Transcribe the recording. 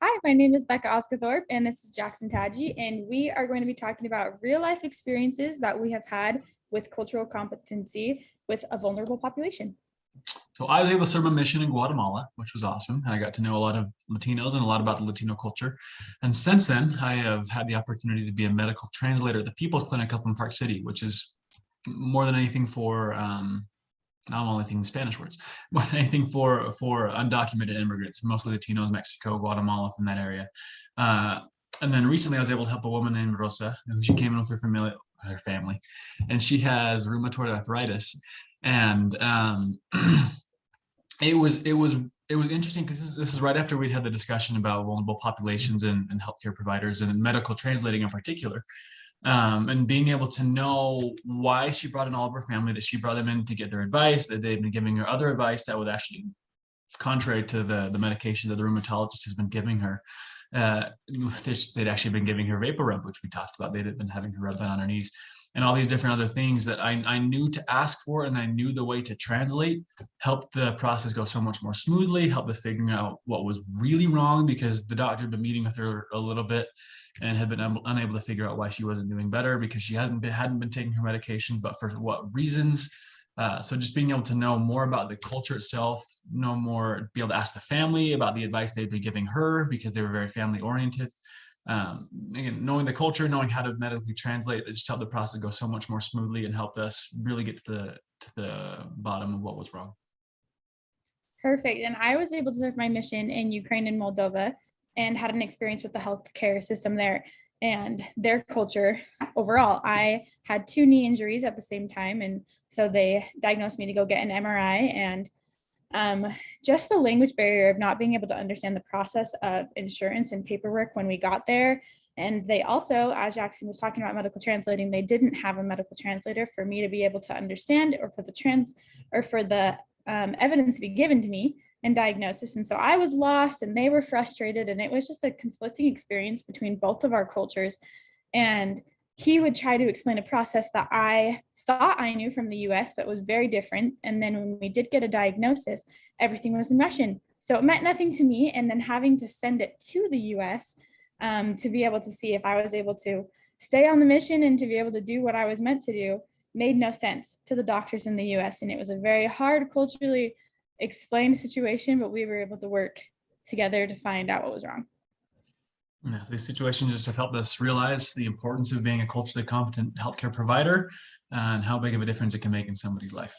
Hi, my name is Becca Osguthorpe, and this is Jaxson Tadje, and we are going to be talking about real-life experiences that we have had with cultural competency with a vulnerable population. So I was able to serve my mission in Guatemala, which was awesome. I got to know a lot of Latinos and a lot about the Latino culture. And since then, I have had the opportunity to be a medical translator at the People's Clinic up in Park City, which is more than anything for I'm only thinking Spanish words, more than anything for undocumented immigrants, mostly Latinos, Mexico, Guatemala, from that area. And then recently, I was able to help a woman named Rosa, who she came in with her family, and she has rheumatoid arthritis, and it was interesting because this is right after we'd had the discussion about vulnerable populations and healthcare providers and medical translating in particular, and being able to know why she brought in all of her family, that she brought them in to get their advice, that they've been giving her other advice that was actually contrary to the medication that the rheumatologist has been giving her. They'd actually been giving her vapor rub, which we talked about. They'd been having her rub that on her knees, and all these different other things that I knew to ask for, and I knew the way to translate, helped the process go so much more smoothly, helped us figuring out what was really wrong, because the doctor had been meeting with her a little bit and had been unable to figure out why she wasn't doing better, because she hadn't been taking her medication, but for what reasons. So just being able to know more about the culture itself, know more, be able to ask the family about the advice they'd be giving her, because they were very family oriented. Again, knowing the culture, knowing how to medically translate, it just helped the process go so much more smoothly and helped us really get to the bottom of what was wrong. Perfect. And I was able to serve my mission in Ukraine and Moldova and had an experience with the healthcare system there and their culture overall. I had 2 knee injuries at the same time, and so they diagnosed me to go get an MRI, and just the language barrier of not being able to understand the process of insurance and paperwork when we got there. And they also, as Jaxson was talking about medical translating, they didn't have a medical translator for me to be able to understand, or for the evidence to be given to me and diagnosis. And so I was lost and they were frustrated, and it was just a conflicting experience between both of our cultures. And he would try to explain a process that I thought I knew from the US, but was very different. And then when we did get a diagnosis, everything was in Russian. So it meant nothing to me. And then having to send it to the US to be able to see if I was able to stay on the mission and to be able to do what I was meant to do made no sense to the doctors in the US. And it was a very hard culturally explained situation, but we were able to work together to find out what was wrong. Yeah, these situations just have helped us realize the importance of being a culturally competent healthcare provider and how big of a difference it can make in somebody's life.